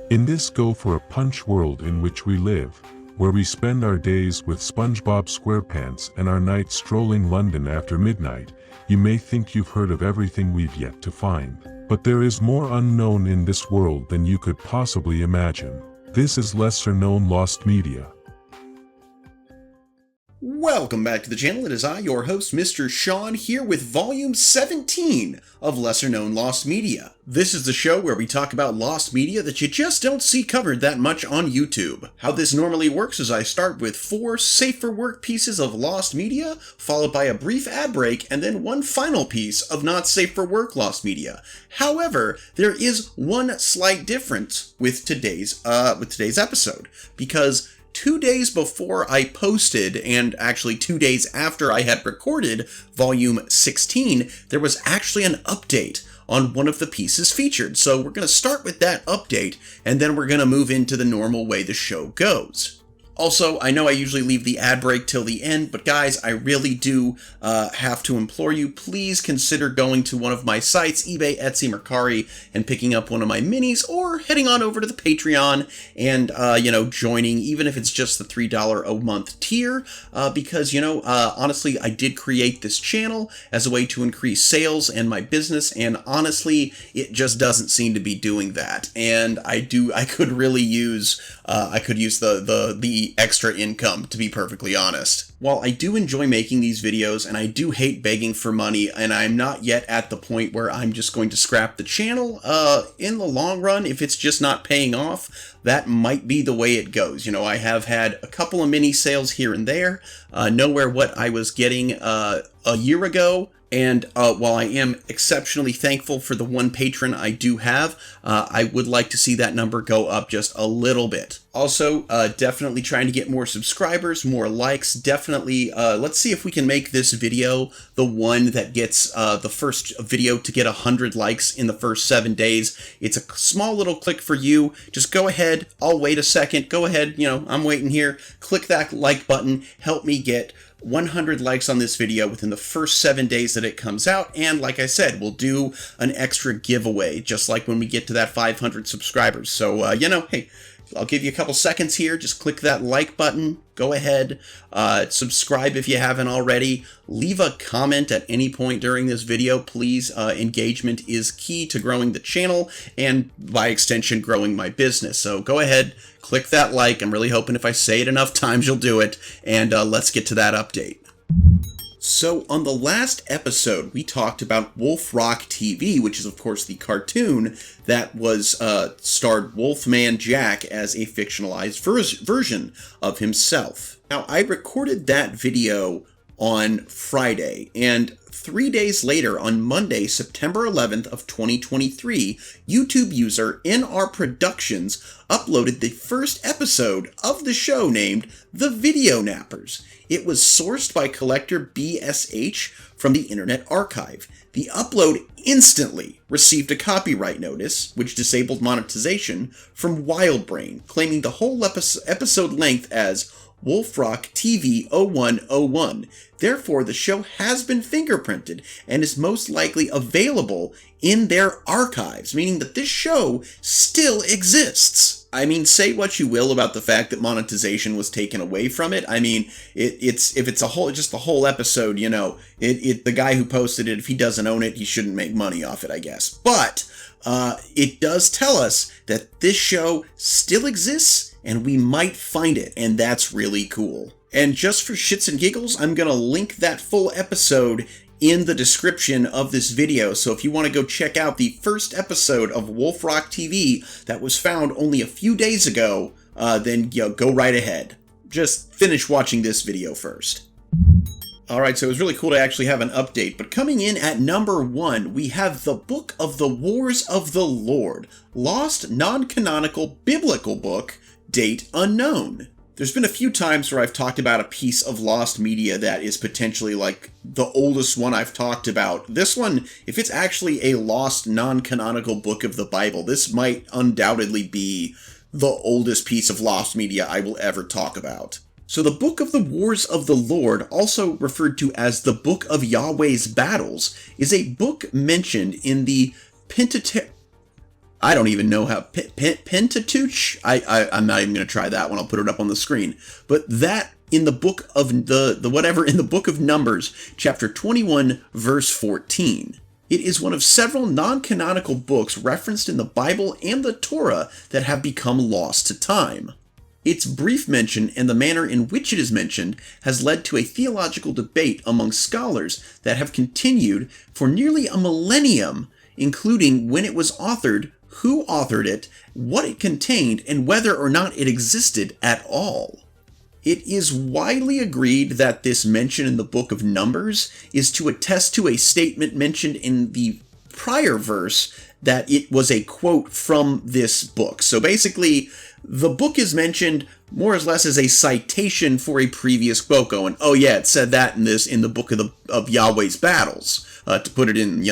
In this go-for-a-punch world in which we live, where we spend our days with SpongeBob SquarePants and our nights strolling London after midnight, you may think you've heard of everything we've yet to find. But there is more unknown in this world than you could possibly imagine. This is lesser-known lost media. Welcome back to the channel. It is I, your host, Mr. Sean, here with Volume 17 of Lesser Known Lost Media. This is the show where we talk about lost media that you just don't see covered that much on YouTube. How this normally works is I start with 4 safe-for-work pieces of lost media, followed by a brief ad break, and then one final piece of not safe-for-work lost media. However, there is one slight difference with today's episode, because 2 days before I posted, and actually 2 days after I had recorded Volume 16, there was actually an update on one of the pieces featured. So we're going to start with that update, and then we're going to move into the normal way the show goes. Also, I know I usually leave the ad break till the end, but guys, I really do have to implore you, please consider going to one of my sites, eBay, Etsy, Mercari, and picking up one of my minis, or heading on over to the Patreon and, joining, even if it's just the $3 a month tier, because, honestly, I did create this channel as a way to increase sales and my business, and honestly, it just doesn't seem to be doing that, and I could really use, the extra income, to be perfectly honest. While I do enjoy making these videos, and I do hate begging for money, and I'm not yet at the point where I'm just going to scrap the channel, in the long run, if it's just not paying off, that might be the way it goes. I have had a couple of mini sales here and there, nowhere what I was getting a year ago. And while I am exceptionally thankful for the one patron I do have, I would like to see that number go up just a little bit. Also, definitely trying to get more subscribers, more likes. Definitely, let's see if we can make this video the one that gets the first video to get 100 likes in the first 7 days. It's a small little click for you. Just go ahead. I'll wait a second. Go ahead. I'm waiting here. Click that like button. Help me get 100 likes on this video within the first 7 days that it comes out, and like I said, we'll do an extra giveaway, just like when we get to that 500 subscribers. So, hey, I'll give you a couple seconds here. Just click that like button. Go ahead, subscribe if you haven't already. Leave a comment at any point during this video, please. Engagement is key to growing the channel and, by extension, growing my business. So go ahead, click that like. I'm really hoping if I say it enough times, you'll do it. And let's get to that update. So, on the last episode, we talked about Wolf Rock TV, which is, of course, the cartoon that was starred Wolfman Jack as a fictionalized version of himself. Now, I recorded that video on Friday, and 3 days later, on Monday, September 11th of 2023, YouTube user NR Productions uploaded the first episode of the show named The Video Nappers. It was sourced by collector BSH from the Internet Archive. The upload instantly received a copyright notice, which disabled monetization, from Wildbrain, claiming the whole episode length as Wolf Rock TV 0101. Therefore, the show has been fingerprinted and is most likely available in their archives, meaning that this show still exists. I mean, say what you will about the fact that monetization was taken away from it. I mean, if it's just the whole episode, the guy who posted it, if he doesn't own it, he shouldn't make money off it, I guess. But it does tell us that this show still exists, and we might find it, and that's really cool. And just for shits and giggles, I'm going to link that full episode in the description of this video, so if you want to go check out the first episode of Wolf Rock TV that was found only a few days ago, then go right ahead. Just finish watching this video first. Alright, so it was really cool to actually have an update, but coming in at number 1, we have the Book of the Wars of the Lord, lost non-canonical biblical book, date unknown. There's been a few times where I've talked about a piece of lost media that is potentially like the oldest one I've talked about. This one, if it's actually a lost non-canonical book of the Bible, this might undoubtedly be the oldest piece of lost media I will ever talk about. So the Book of the Wars of the Lord, also referred to as the Book of Yahweh's Battles, is a book mentioned in the Pentateuch. I don't even know how Pentateuch. I'm not even going to try that one. I'll put it up on the screen. But that in the book of in the book of Numbers, chapter 21, verse 14. It is one of several non-canonical books referenced in the Bible and the Torah that have become lost to time. Its brief mention and the manner in which it is mentioned has led to a theological debate among scholars that have continued for nearly a millennium, including when it was authored, who authored it, what it contained, and whether or not it existed at all. It is widely agreed that this mention in the book of Numbers is to attest to a statement mentioned in the prior verse that it was a quote from this book. So basically, the book is mentioned more or less as a citation for a previous book, going, oh yeah, it said that in the book of Yahweh's battles, to put it in,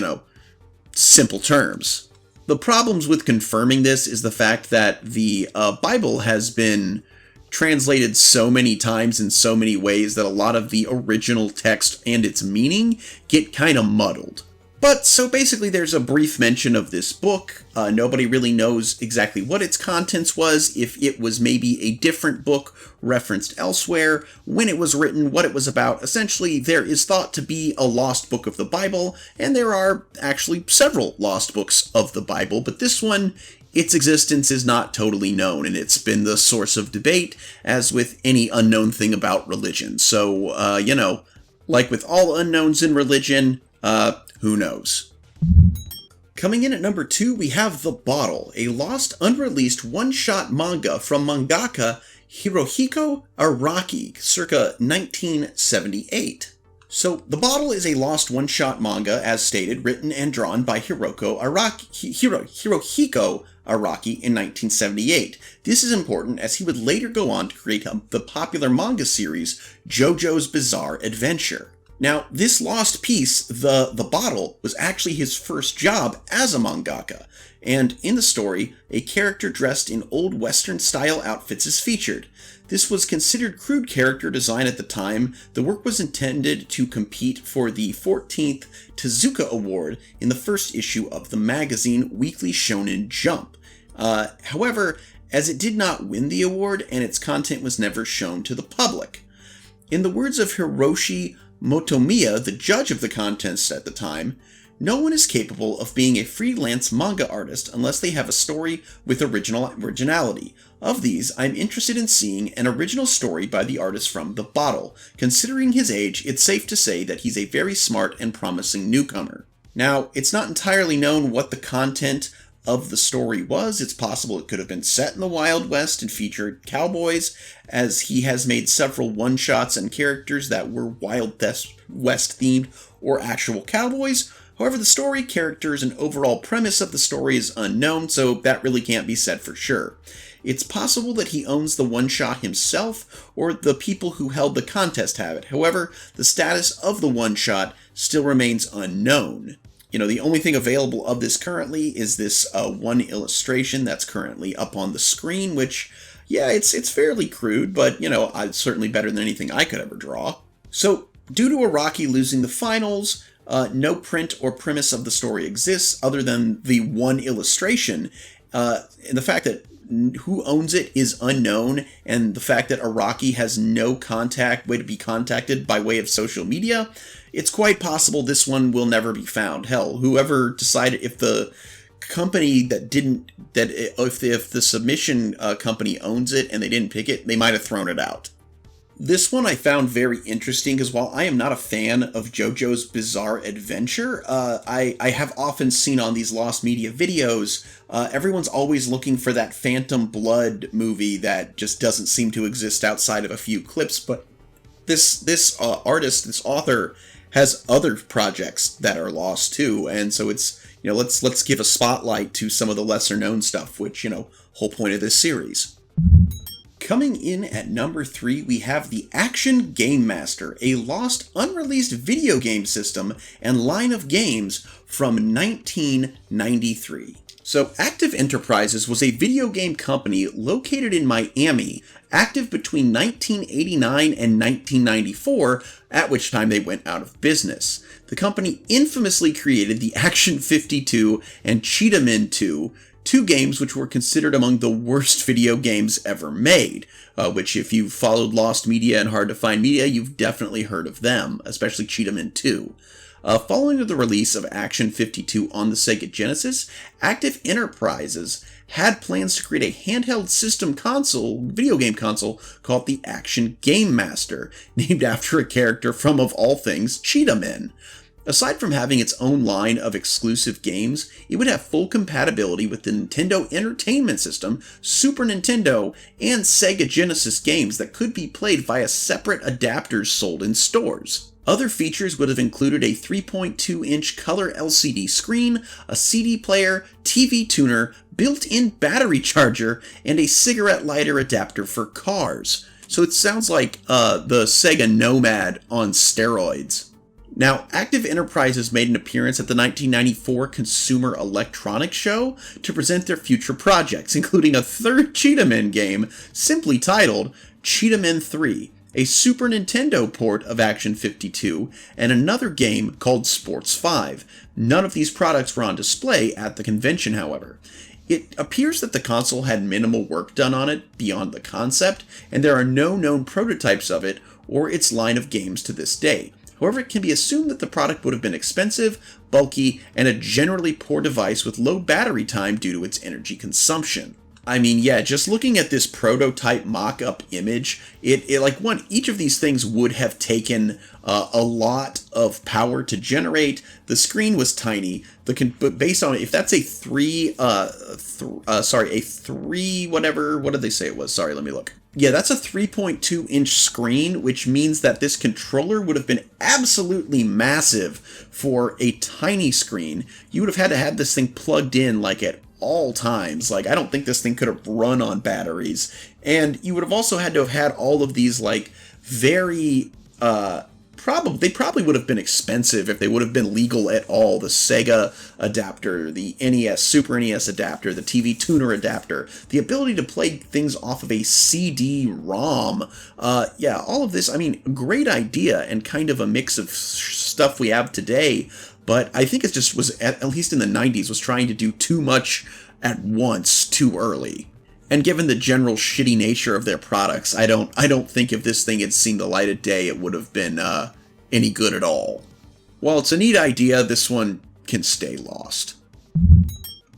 simple terms. The problems with confirming this is the fact that the Bible has been translated so many times in so many ways that a lot of the original text and its meaning get kind of muddled. But so basically there's a brief mention of this book. Nobody really knows exactly what its contents was, if it was maybe a different book referenced elsewhere, when it was written, what it was about. Essentially, there is thought to be a lost book of the Bible, and there are actually several lost books of the Bible, but this one, its existence is not totally known, and it's been the source of debate, as with any unknown thing about religion. So, like with all unknowns in religion, who knows? Coming in at number 2, we have The Bottle, a lost, unreleased one-shot manga from mangaka Hirohiko Araki, circa 1978. So, The Bottle is a lost one-shot manga, as stated, written and drawn by Hirohiko Araki in 1978. This is important as he would later go on to create the popular manga series JoJo's Bizarre Adventure. Now, this lost piece, the Bottle, was actually his first job as a mangaka, and in the story, a character dressed in old Western-style outfits is featured. This was considered crude character design at the time. The work was intended to compete for the 14th Tezuka Award in the first issue of the magazine Weekly Shonen Jump. However, as it did not win the award and its content was never shown to the public. In the words of Hiroshi Motomiya, the judge of the contest at the time, no one is capable of being a freelance manga artist unless they have a story with originality. Of these, I'm interested in seeing an original story by the artist from The Bottle. Considering his age, it's safe to say that he's a very smart and promising newcomer. Now, it's not entirely known what the content of the story was. It's possible it could have been set in the Wild West and featured cowboys, as he has made several one-shots and characters that were Wild West themed or actual cowboys. However, the story, characters, and overall premise of the story is unknown, so that really can't be said for sure. It's possible that he owns the one-shot himself, or the people who held the contest have it. However, the status of the one-shot still remains unknown. The only thing available of this currently is this one illustration that's currently up on the screen, which, yeah, it's fairly crude, but, it's certainly better than anything I could ever draw. So, due to Araki losing the finals, no print or premise of the story exists other than the one illustration, and the fact that who owns it is unknown, and the fact that Araki has no way to be contacted by way of social media, it's quite possible this one will never be found. Hell, whoever decided, if the company if the submission company owns it and they didn't pick it, they might have thrown it out. This one I found very interesting because while I am not a fan of JoJo's Bizarre Adventure, I have often seen on these Lost Media videos, everyone's always looking for that Phantom Blood movie that just doesn't seem to exist outside of a few clips, but this author, has other projects that are lost too, and so it's, let's give a spotlight to some of the lesser known stuff, which, whole point of this series. Coming in at number 3, we have the Action Game Master, a lost, unreleased video game system and line of games from 1993. So, Active Enterprises was a video game company located in Miami, active between 1989 and 1994, at which time they went out of business. The company infamously created the Action 52 and Cheetah Men 2, two games which were considered among the worst video games ever made, which if you've followed Lost Media and Hard to Find Media, you've definitely heard of them, especially Cheetah Men 2. Following the release of Action 52 on the Sega Genesis, Active Enterprises had plans to create a handheld system console, video game console, called the Action Game Master, named after a character from, of all things, Cheetah Men. Aside from having its own line of exclusive games, it would have full compatibility with the Nintendo Entertainment System, Super Nintendo, and Sega Genesis games that could be played via separate adapters sold in stores. Other features would have included a 3.2-inch color LCD screen, a CD player, TV tuner, built-in battery charger, and a cigarette lighter adapter for cars. So it sounds like the Sega Nomad on steroids. Now, Active Enterprises made an appearance at the 1994 Consumer Electronics Show to present their future projects, including a third Cheetah Men game simply titled Cheetah Men 3, a Super Nintendo port of Action 52, and another game called Sports 5. None of these products were on display at the convention, however. It appears that the console had minimal work done on it beyond the concept, and there are no known prototypes of it or its line of games to this day. However, it can be assumed that the product would have been expensive, bulky, and a generally poor device with low battery time due to its energy consumption. I mean, yeah, just looking at this prototype mock-up image, each of these things would have taken a lot of power to generate. The screen was tiny. But based on if that's a whatever, what did they say it was? Sorry, let me look. Yeah, that's a 3.2-inch screen, which means that this controller would have been absolutely massive for a tiny screen. You would have had to have this thing plugged in like at all times. Like, I don't think this thing could have run on batteries. And you would have also had to have had all of these like very they probably would have been expensive if they would have been legal at all. The Sega adapter, the NES, Super NES adapter, the TV tuner adapter, the ability to play things off of a CD-ROM. Yeah, all of this, I mean, great idea and kind of a mix of stuff we have today. But I think it just was, at least in the 90s, was trying to do too much at once too early. And given the general shitty nature of their products, I don't think if this thing had seen the light of day, it would have been any good at all. While it's a neat idea, this one can stay lost.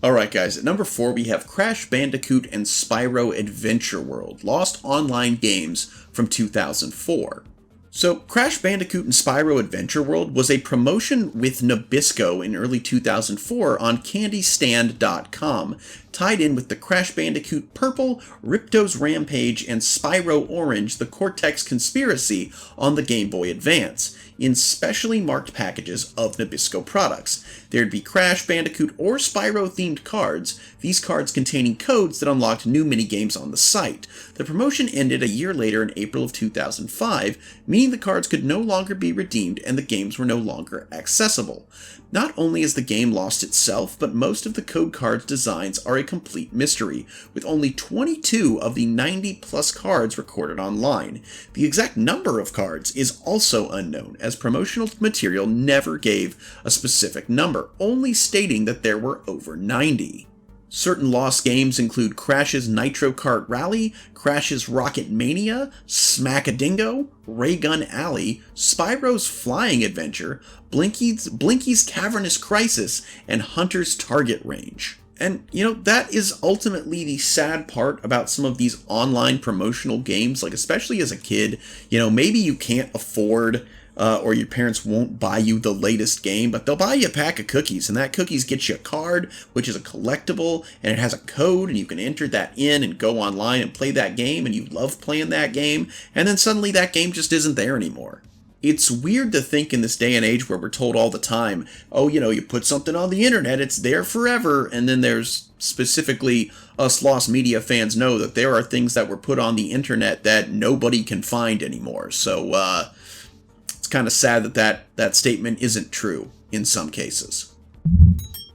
Alright guys, at number 4 we have Crash Bandicoot and Spyro Adventure World, Lost Online Games from 2004. So, Crash Bandicoot and Spyro Adventure World was a promotion with Nabisco in early 2004 on CandyStand.com, tied in with the Crash Bandicoot Purple, Ripto's Rampage, and Spyro Orange, the Cortex Conspiracy on the Game Boy Advance, in specially marked packages of Nabisco products. There'd be Crash Bandicoot or Spyro-themed cards, these cards containing codes that unlocked new minigames on the site. The promotion ended a year later in April of 2005, meaning the cards could no longer be redeemed and the games were no longer accessible. Not only has the game lost itself, but most of the code cards' designs are a complete mystery, with only 22 of the 90-plus cards recorded online. The exact number of cards is also unknown, as promotional material never gave a specific number, only stating that there were over 90. Certain lost games include Crash's Nitro Kart Rally, Crash's Rocket Mania, Smack-a-Dingo, Ray-Gun Alley, Spyro's Flying Adventure, Blinky's Cavernous Crisis, and Hunter's Target Range. And, you know, that is ultimately the sad part about some of these online promotional games, like especially as a kid. You know, maybe you can't afford or your parents won't buy you the latest game, but they'll buy you a pack of cookies, and that cookies gets you a card, which is a collectible, and it has a code, and you can enter that in and go online and play that game, and you love playing that game, and then suddenly that game just isn't there anymore. It's weird to think in this day and age where we're told all the time, oh, you know, you put something on the internet, it's there forever, and then there's specifically us Lost Media fans know that there are things that were put on the internet that nobody can find anymore, so, kind of sad that statement isn't true in some cases.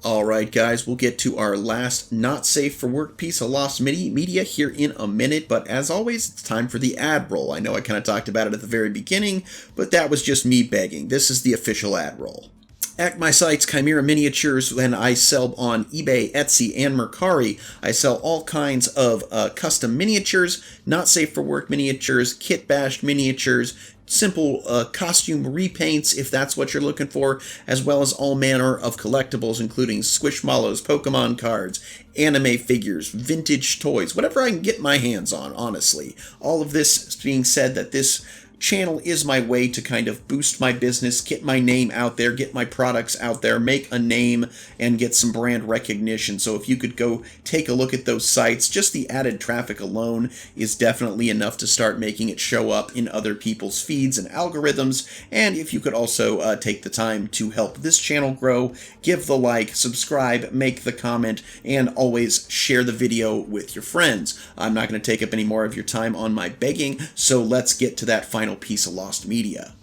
Alright guys, we'll get to our last not safe for work piece of Lost Media here in a minute, but as always, it's time for the ad roll. I know I kind of talked about it at the very beginning, but that was just me begging. This is the official ad roll. At my sites, Chimera Miniatures, and I sell on eBay, Etsy, and Mercari. I sell all kinds of custom miniatures, not safe for work miniatures, kit bashed miniatures, simple costume repaints if that's what you're looking for, as well as all manner of collectibles, including Squishmallows, Pokemon cards, anime figures, vintage toys, whatever I can get my hands on, honestly. All of this being said, that this channel is my way to kind of boost my business, get my name out there, get my products out there, make a name, and get some brand recognition. So if you could go take a look at those sites, just the added traffic alone is definitely enough to start making it show up in other people's feeds and algorithms. And if you could also take the time to help this channel grow, give the like, subscribe, make the comment, and always share the video with your friends. I'm not going to take up any more of your time on my begging, so let's get to that final piece of lost media.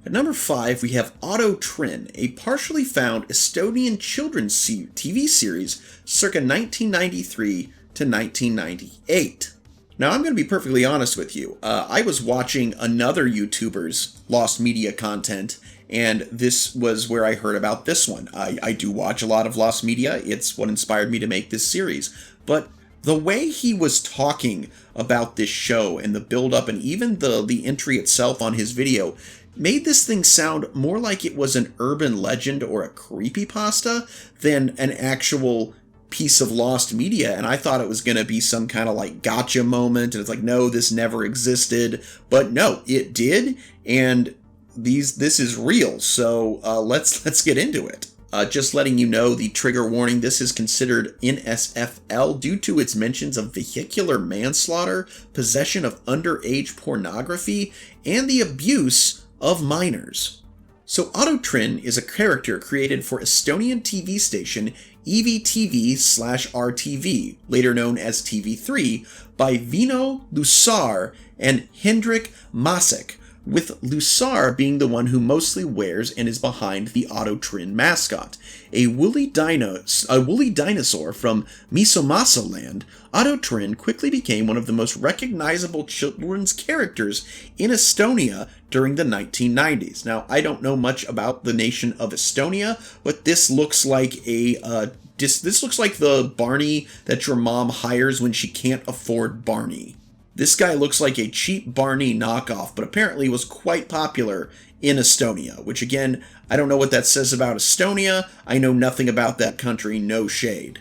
At number 5, we have Otto Trin, a partially found Estonian children's TV series circa 1993 to 1998. Now, I'm going to be perfectly honest with you. I was watching another YouTuber's lost media content, and this was where I heard about this one. I do watch a lot of lost media. It's what inspired me to make this series. But the way he was talking about this show and the build-up and even the entry itself on his video made this thing sound more like it was an urban legend or a creepypasta than an actual piece of lost media. And I thought it was going to be some kind of like gotcha moment, and it's like, no, this never existed. But no, it did, and this is real. So let's get into it. Just letting you know, the trigger warning, this is considered NSFL due to its mentions of vehicular manslaughter, possession of underage pornography, and the abuse of minors. So Otto Trin is a character created for Estonian TV station EVTV/RTV, later known as TV3, by Vino Lusar and Hendrik Masek, with Lusar being the one who mostly wears and is behind the Otto Trin mascot. A woolly dinosaur from Misomasa land, Otto Trin quickly became one of the most recognizable children's characters in Estonia during the 1990s. Now, I don't know much about the nation of Estonia, but this looks like this looks like the Barney that your mom hires when she can't afford Barney. This guy looks like a cheap Barney knockoff, but apparently was quite popular in Estonia, which again, I don't know what that says about Estonia. I know nothing about that country, no shade.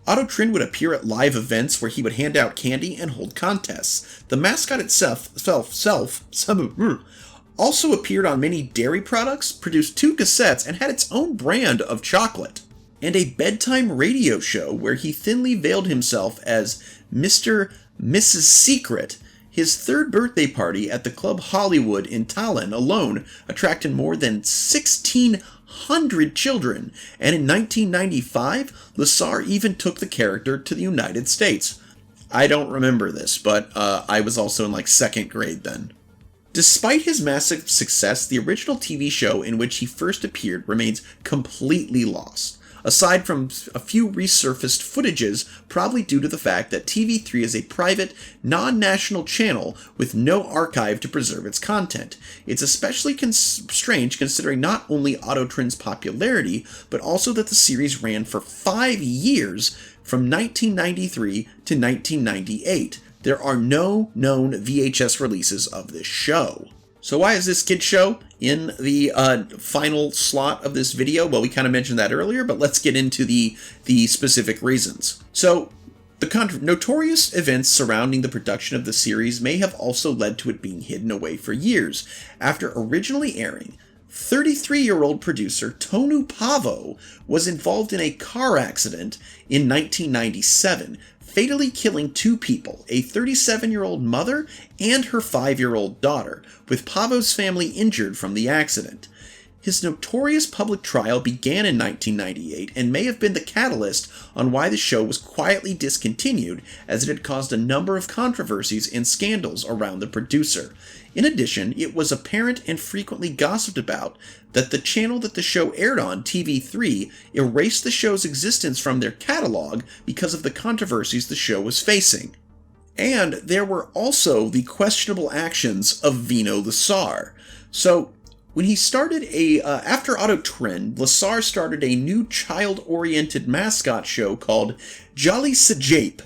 Otto Trin would appear at live events where he would hand out candy and hold contests. The mascot itself also appeared on many dairy products, produced 2 cassettes, and had its own brand of chocolate. And a bedtime radio show where he thinly veiled himself as Mrs. Secret. His 3rd birthday party at the Club Hollywood in Tallinn alone attracted more than 1,600 children, and in 1995, Lusar even took the character to the United States. I don't remember this, but I was also in like 2nd grade then. Despite his massive success, the original TV show in which he first appeared remains completely lost, aside from a few resurfaced footages, probably due to the fact that TV3 is a private, non-national channel with no archive to preserve its content. It's especially strange considering not only Otto Trin's popularity, but also that the series ran for 5 years from 1993 to 1998. There are no known VHS releases of this show. So why is this kid show in the final slot of this video? Well, we kind of mentioned that earlier, but let's get into the specific reasons. So, the notorious events surrounding the production of the series may have also led to it being hidden away for years. After originally airing, 33-year-old producer Tonu Pavo was involved in a car accident in 1997, fatally killing 2 people, a 37-year-old mother and her 5-year-old daughter, with Pavo's family injured from the accident. His notorious public trial began in 1998 and may have been the catalyst on why the show was quietly discontinued, as it had caused a number of controversies and scandals around the producer. In addition, it was apparent and frequently gossiped about that the channel that the show aired on, TV3, erased the show's existence from their catalog because of the controversies the show was facing. And there were also the questionable actions of Vino Lusar. So, When he started after Otto Trin, Lasar started a new child-oriented mascot show called Jolly Sajape.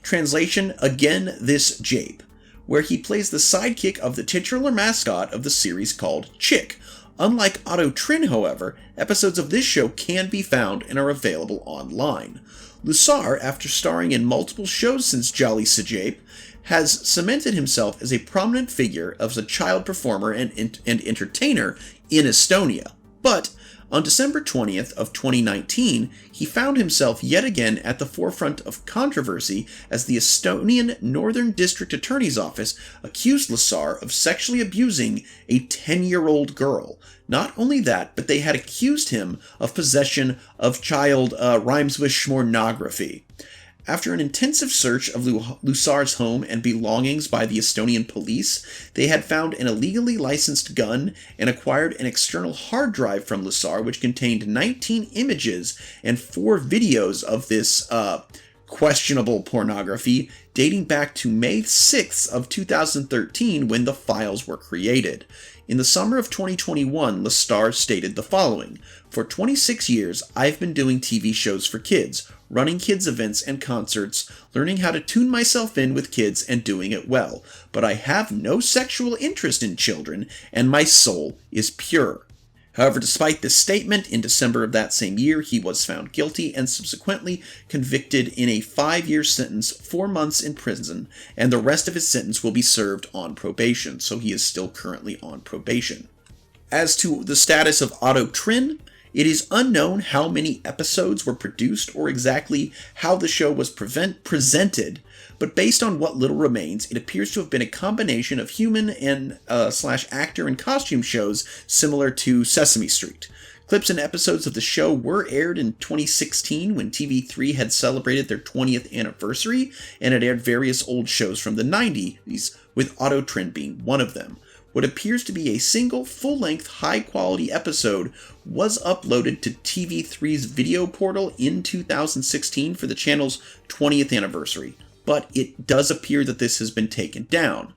Translation, again, this Jape, where he plays the sidekick of the titular mascot of the series called Chick. Unlike Otto Trin, however, episodes of this show can be found and are available online. Lasar, after starring in multiple shows since Jolly Sajape, has cemented himself as a prominent figure as a child performer and entertainer in Estonia. But on December 20th of 2019, he found himself yet again at the forefront of controversy as the Estonian Northern District Attorney's Office accused Lasar of sexually abusing a 10-year-old girl. Not only that, but they had accused him of possession of child rhymes with schmornography. After an intensive search of Lasar's home and belongings by the Estonian police, they had found an illegally licensed gun and acquired an external hard drive from Lasar which contained 19 images and 4 videos of this questionable pornography dating back to May 6th of 2013 when the files were created. In the summer of 2021, Lasar stated the following: "For 26 years, I've been doing TV shows for kids, running kids events and concerts, learning how to tune myself in with kids and doing it well. But I have no sexual interest in children, and my soul is pure." However, despite this statement, in December of that same year, he was found guilty and subsequently convicted in a 5-year sentence, 4 months in prison, and the rest of his sentence will be served on probation, so he is still currently on probation. As to the status of Otto Trin, it is unknown how many episodes were produced or exactly how the show was presented, but based on what little remains, it appears to have been a combination of human and / actor and costume shows similar to Sesame Street. Clips and episodes of the show were aired in 2016 when TV3 had celebrated their 20th anniversary and had aired various old shows from the 90s, with Otto Trin being one of them. What appears to be a single, full-length, high-quality episode was uploaded to TV3's video portal in 2016 for the channel's 20th anniversary, but it does appear that this has been taken down.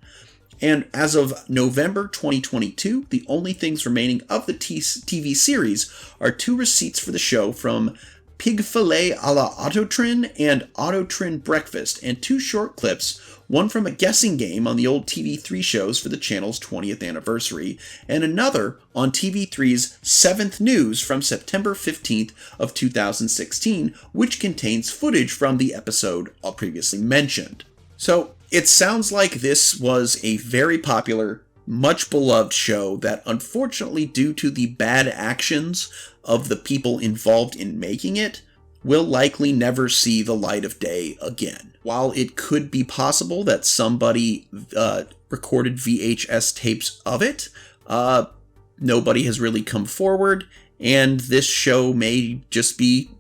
And as of November 2022, the only things remaining of the TV series are 2 receipts for the show from Pig Filet a la Otto Trin and Otto Trin Breakfast, and 2 short clips, one from a guessing game on the old TV3 shows for the channel's 20th anniversary, and another on TV3's 7th News from September 15th of 2016, which contains footage from the episode I previously mentioned. So, it sounds like this was a very popular, much beloved show that, unfortunately, due to the bad actions of the people involved in making it, will likely never see the light of day again. While it could be possible that somebody recorded VHS tapes of it, nobody has really come forward, and this show may just be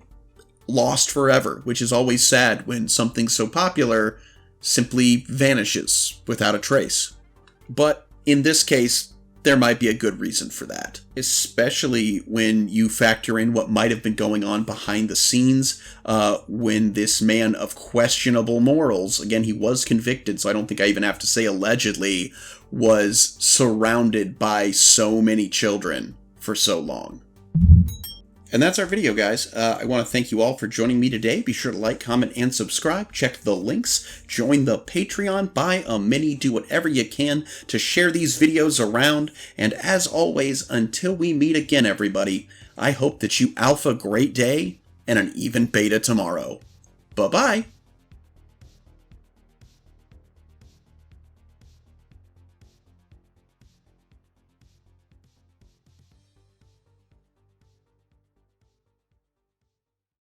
lost forever, which is always sad when something so popular simply vanishes without a trace. But in this case, there might be a good reason for that, especially when you factor in what might have been going on behind the scenes when this man of questionable morals, again, he was convicted, so I don't think I even have to say allegedly, was surrounded by so many children for so long. And that's our video, guys. I want to thank you all for joining me today. Be sure to like, comment, and subscribe. Check the links. Join the Patreon. Buy a mini. Do whatever you can to share these videos around. And as always, until we meet again, everybody, I hope that you alpha great day and an even beta tomorrow. Bye-bye.